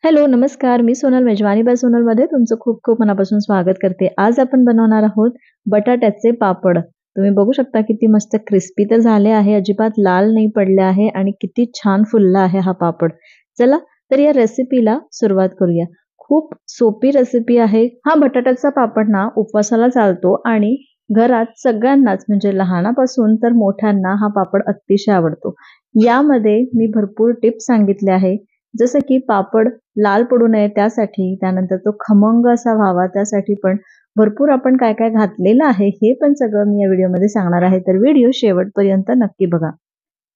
Hello, नमस्कार. मी सोनल मेजवानी bye सोनलमध्ये तुमचं खूप खूप मनापासून स्वागत करते. आज आपण बनवणार आहोत बटाट्याचे पापड. तुम्ही बघू शकता किती मस्त क्रिस्पी तर झाले आहे, अजिबात लाल नाही पडले आहे आणि किती छान फुलला आहे हा पापड. चला तर या रेसिपीला सुरुवात करूया. खूप सोपी रेसिपी आहे. हा बटाट्याचा पापड ना उपवासाला चालतो आणि घरात सगळ्यांनाच म्हणजे लहानापासून तर मोठ्यांना हा पापड अतिशय आवडतो. यामध्ये मी भरपूर टिप्स सांगितले आहे. जसं की पापड लाल पडू नये त्यासाठी, त्यानंतर तो खमंग असा व्हावा त्यासाठी पण भरपूर आपण काय काय घातलेलं आहे हे पण सगळं मी या व्हिडिओमध्ये सांगणार आहे. तर व्हिडिओ शेवटपर्यंत नक्की बघा.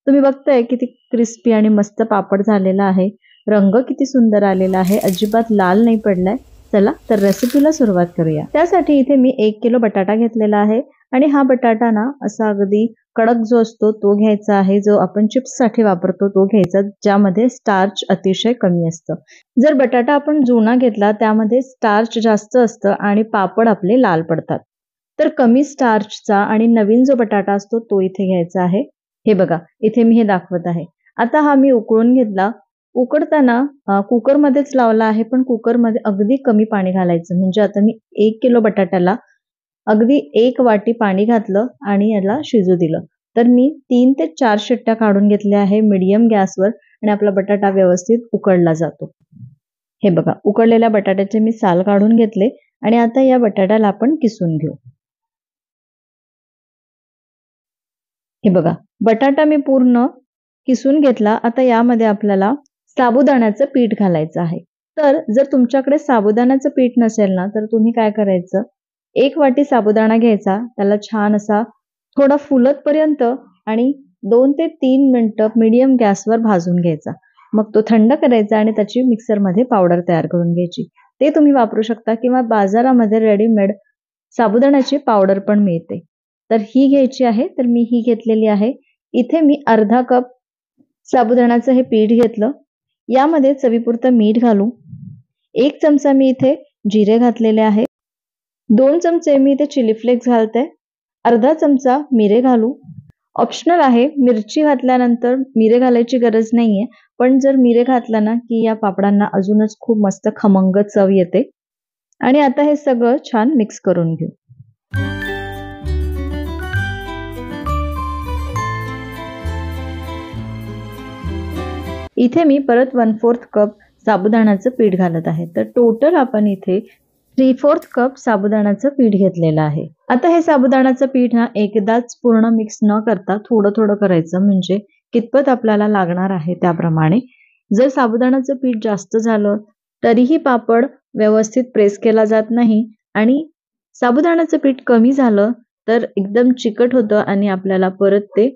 तुम्ही बघताय किती क्रिस्पी आणि मस्त पापड झालेला आहे. रंग किती सुंदर आलेला आहे, अजिबात लाल नाही पडलाय. चला तर रेसिपीला सुरुवात करूया. त्यासाठी इथे मी 1 किलो बटाटा घेतलेला आहे आणि हा बटाटा ना असा अगदी कडक जो असतो तो घ्यायचा आहे, जो आपण चिप्स साठी वापरतो तो घ्यायचा, ज्यामध्ये स्टार्च अतिशय कमी असतं. जर बटाटा आपण जुना घेतला त्यामध्ये स्टार्च जास्त असतं आणि पापड आपले लाल पडतात. तर कमी स्टार्चचा आणि नवीन जो बटाटा असतो तो इथे घ्यायचा आहे. हे बघा, इथे मी हे दाखवत आहे. आता हा मी उकळून घेतला. उकडताना कुकरमध्येच लावला आहे, पण कुकरमध्ये अगदी कमी पाणी घालायचं. म्हणजे आता मी 1 किलो बटाट्याला अगदी 1 वाटी पाणी घातलं आणि याला शिजू दिलं. तर मी 3 ते 4 शिट्ट्या काढून घेतल्या आहे मीडियम गॅसवर आणि आपला बटाटा व्यवस्थित उकडला जातो. हे बघा, उकडलेल्या बटाट्याचे मी साल काढून घेतले आणि आता या बटाट्याला आपण किसून घेऊ. हे बघा, बटाटा मी पूर्ण किसून घेतला. आता यामध्ये आपल्याला साबुदाण्याचं पीठ घालायचं आहे. तर जर तुमच्याकडे साबुदाण्याचं पीठ नसेल ना, तर तुम्ही काय करायचं, 1 वाटी साबुदाणा घ्यायचा, त्याला छान असा थोडा फुलतपर्यंत आणि 2 ते 3 मिनिटं मीडियम गॅसवर भाजून घ्यायचा. मग तो थंड करायचा आणि त्याची मिक्सरमध्ये पावडर तयार करून घ्यायची. ते तुम्ही वापरू शकता किंवा बाजारामध्ये रेडीमेड साबुदाण्याची पावडर पण मिळते. तर ही घ्यायची आहे. तर मी ही घेतलेली आहे. इथे मी अर्धा कप साबुदाण्याचं हे पीठ घेतलं. यामध्ये चवीपुरतं मीठ घालू. 1 चमचा मी इथे जिरे घातलेले आहे. 2 चमचे मी इथे चिली फ्लेक्स घालते. अर्धा चमचा मिरे घालू. ऑप्शनल आहे, मिरची घातल्यानंतर मिरे घालायची गरज नाहीये, पण जर मिरे घातला ना की या पापडांना अजूनच खूप मस्त खमंग चव येते. आणि आता हे सगळं छान मिक्स करून घेऊ. इथे मी परत 1/4 कप साबुदाण्याचं पीठ घालत आहे. तर टोटल आपण इथे 3/4 कप साबुदाण्याचं पीठ घेतलेलं आहे. आता हे साबुदाण्याचं पीठ ना एकदाच पूर्ण मिक्स न करता थोडं थोडं करायचं, म्हणजे कितपत आपल्याला लागणार आहे त्याप्रमाणे. जर साबुदाण्याचं पीठ जास्त झालं तरीही पापड व्यवस्थित प्रेस केला जात नाही आणि साबुदाण्याचं पीठ कमी झालं तर एकदम चिकट होतं आणि आपल्याला परत ते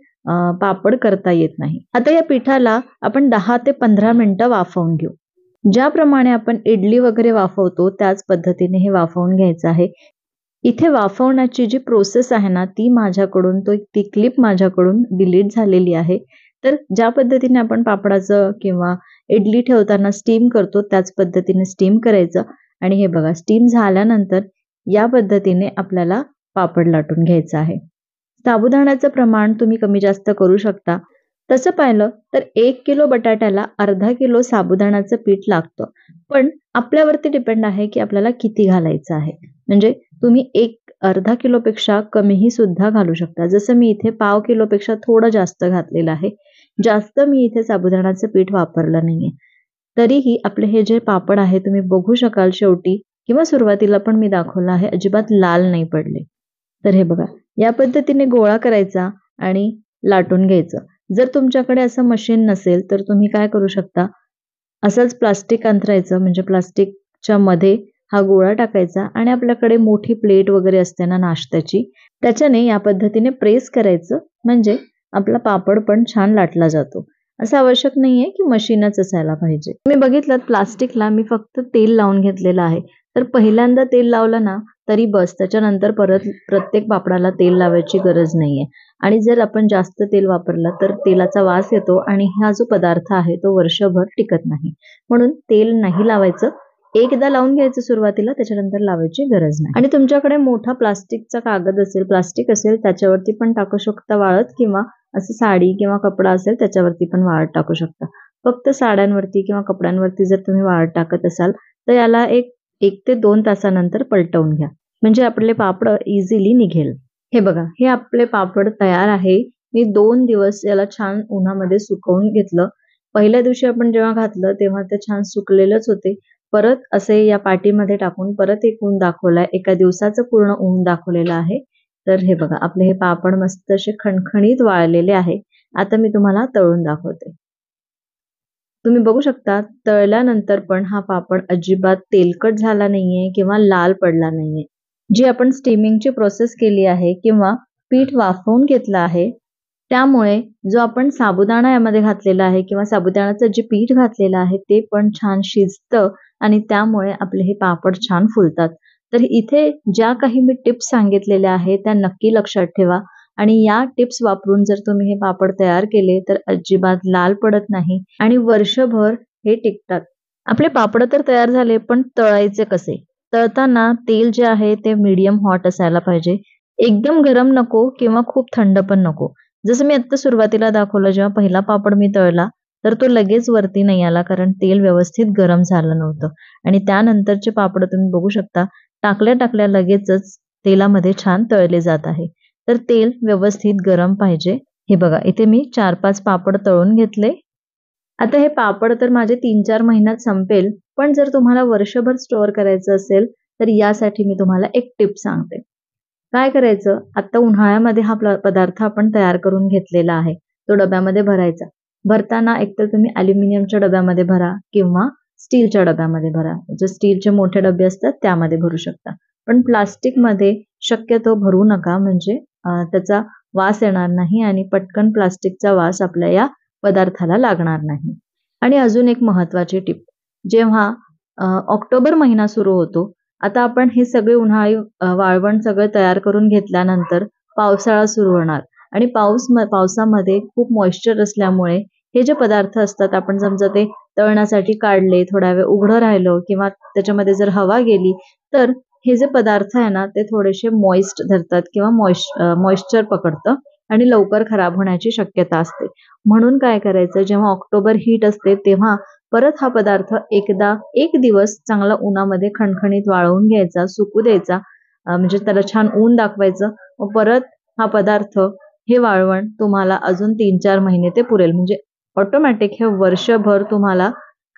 पापड करता येत नाही. आता या पिठाला आपण 10 ते 15 मिनिटं वाफवून घेऊ. ज्याप्रमाणे आपण इडली वगैरे वाफवतो त्याच पद्धतीने हे वाफवून घ्यायचं आहे. इथे वाफवण्याची जी प्रोसेस आहे ना ती क्लिप माझ्याकडून डिलीट झालेली आहे. तर ज्या पद्धतीने आपण पापडाचं किंवा इडली ठेवताना स्टीम करतो त्याच पद्धतीने स्टीम करायचं. आणि हे बघा, स्टीम झाल्यानंतर या पद्धतीने आपल्याला पापड लाटून घ्यायचं आहे. साबुदाण्याचं प्रमाण तुम्ही कमी जास्त करू शकता. तसं पाहिलं तर 1 किलो बटाट्याला अर्धा किलो साबुदाण्याचं पीठ लागतं. पण आपल्यावरती डिपेंड आहे की आपल्याला किती घालायचं आहे. म्हणजे तुम्ही अर्धा किलोपेक्षा कमीही सुद्धा घालू शकता. जसं मी इथे 1/2 किलोपेक्षा थोडं जास्त घातलेलं आहे. जास्त मी इथे साबुदाण्याचं पीठ वापरलं नाहीये. तरीही आपले हे जे पापड आहे तुम्ही बघू शकाल शेवटी किंवा सुरुवातीला पण मी दाखवलं आहे, अजिबात लाल नाही पडले. तर हे बघा, या पद्धतीने गोळा करायचा आणि लाटून घ्यायचं. जर तुमच्याकडे असं मशीन नसेल तर तुम्ही काय करू शकता, असंच प्लास्टिक अंथरायचं, म्हणजे प्लास्टिकच्या मध्ये हा गोळा टाकायचा आणि आपल्याकडे मोठी प्लेट वगैरे असते ना नाश्त्याची, त्याच्याने या पद्धतीने प्रेस करायचं, म्हणजे आपला पापड पण छान लाटला जातो. असं आवश्यक नाहीये की मशीनच असायला पाहिजे. तुम्ही बघितलं प्लास्टिकला मी फक्त तेल लावून घेतलेलं आहे. तर पहिल्यांदा तेल लावलं ना तरी बस, त्याच्यानंतर परत प्रत्येक पापडाला तेल लावायची गरज नाहीये. आणि जर आपण जास्त तेल वापरलं तर तेलाचा वास येतो आणि हा जो पदार्थ आहे तो वर्षभर टिकत नाही. म्हणून तेल नाही लावायचं. एकदा लावून घ्यायचं सुरुवातीला, त्याच्यानंतर लावायची गरज नाही. आणि तुमच्याकडे मोठा प्लास्टिकचा कागद असेल, प्लास्टिक असेल त्याच्यावरती पण टाकू शकता वाळत, किंवा असं साडी किंवा कपडा असेल त्याच्यावरती पण वाळत टाकू शकता. फक्त साड्यांवरती किंवा कपड्यांवरती जर तुम्ही वाळत टाकत असाल तर याला एक ते 2 तासानंतर पलटवून घ्या, म्हणजे आपले पापड इझिली निघेल. हे बघा, हे आपले पापड तयार आहे. मी 2 दिवस याला छान उन्हामध्ये सुकवून घेतलं. पहिल्या दिवशी आपण जेव्हा घातलं तेव्हा ते छान सुकलेलेच होते. परत असे या पाटीमध्ये टाकून परत एक ऊन दाखवलाय. एका दिवसाचं पूर्ण ऊन दाखवलेलं आहे. तर हे बघा, आपले हे पापड मस्त असे खणखणीत वाळलेले आहे. आता मी तुम्हाला तळून दाखवते. तुम्ही बघू शकता तळल्यानंतर पण हा पापड अजिबात तेलकट झाला नाहीये किंवा लाल पडला नाहीये. जी आपण स्टीमिंगची प्रोसेस केली आहे किंवा पीठ वाफवून घेतलं आहे, त्यामुळे जो आपण साबुदाणा यामध्ये घातलेला आहे किंवा साबुदाण्याचं जे पीठ घातलेलं आहे ते पण छान शिजतं आणि त्यामुळे आपले हे पापड छान फुलतात. तर इथे ज्या काही मी टिप्स सांगितलेल्या आहेत त्या नक्की लक्षात ठेवा आणि या टिप्स वापरून जर तुम्ही हे पापड तयार केले तर अजिबात लाल पडत नाही आणि वर्षभर हे टिकतात. आपले पापड तर तयार झाले, पण तळायचे कसे? तळताना तेल जे आहे ते मीडियम हॉट असायला पाहिजे. एकदम गरम नको किंवा खूप थंड पण नको. जसं मी आता सुरुवातीला दाखवलं, जेव्हा पहिला पापड मी तळला तर तो लगेच वरती नाही आला, कारण तेल व्यवस्थित गरम झालं नव्हतं. आणि त्यानंतरचे पापड तुम्ही बघू शकता टाकल्या लगेचच तेलामध्ये छान तळले जात आहे. तर तेल व्यवस्थित गरम पाहिजे. हे बघा, इथे मी 4-5 पापड तळून घेतले. आता हे पापड तर माझे 3-4 महिन्यात संपेल, पण जर तुम्हाला वर्षभर स्टोअर करायचं असेल तर यासाठी मी तुम्हाला एक टिप सांगते. काय करायचं, आता उन्हाळ्यामध्ये हा पदार्थ आपण तयार करून घेतलेला आहे. तो डब्यामध्ये भरायचा. भरताना एकतर तुम्ही अॅल्युमिनियमच्या डब्यामध्ये भरा किंवा स्टीलच्या डब्यामध्ये भरा. जे स्टीलचे मोठे डबे असतात त्यामध्ये भरू शकता. पण प्लास्टिकमध्ये शक्यतो भरू नका, म्हणजे त्याचा वास येणार नाही आणि पटकन प्लास्टिकचा वास आपल्या या पदार्थाला लागणार नाही. आणि अजून एक महत्त्वाची टिप, जेव्हा ऑक्टोबर महिना सुरू होतो, आता आपण हे सगळे उन्हाळी वाळवण सगळं तयार करून घेतल्यानंतर पावसाळा सुरू होणार आणि पावसामध्ये खूप मॉइश्चर असल्यामुळे हे जे पदार्थ असतात, आपण समजा ते तळण्यासाठी काढले, थोडा वेळ उघडं राहिलं किंवा त्याच्यामध्ये जर हवा गेली तर हे जे पदार्थ आहे ना ते थोडेसे मॉइस्ट धरतात किंवा मॉइश्चर पकडतं आणि लवकर खराब होण्याची शक्यता असते. म्हणून काय करायचं, जेव्हा ऑक्टोबर हीट असते तेव्हा परत हा पदार्थ एकदा एक दिवस चांगला उन्हामध्ये खणखणीत वाळवून घ्यायचा, सुकू द्यायचा, म्हणजे त्याला छान ऊन दाखवायचं. मग परत हा पदार्थ, हे वाळवण तुम्हाला अजून 3-4 महिने ते पुरेल, म्हणजे ऑटोमॅटिक हे वर्षभर तुम्हाला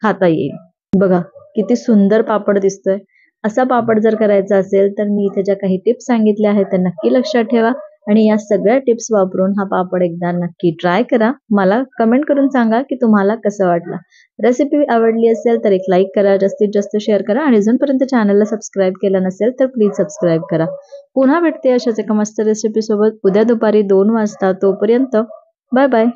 खाता येईल. बघा किती सुंदर पापड दिसतोय. असा पापड जर करायचा असेल तर मी इथे ज्या काही टिप्स सांगितल्या आहेत त्या नक्की लक्षात ठेवा आणि या सगळ्या टिप्स वापरून हा पापड एकदा नक्की ट्राय करा. मला कमेंट करून सांगा की तुम्हाला कसं वाटलं. रेसिपी आवडली असेल तर एक लाईक करा, जास्तीत जास्त शेअर करा आणि अजूनपर्यंत चॅनलला सबस्क्राईब केलं नसेल तर प्लीज सबस्क्राईब करा. पुन्हा भेटते अशाच एका मस्त रेसिपी सोबत उद्या दुपारी 2 वाजता. तोपर्यंत बाय बाय.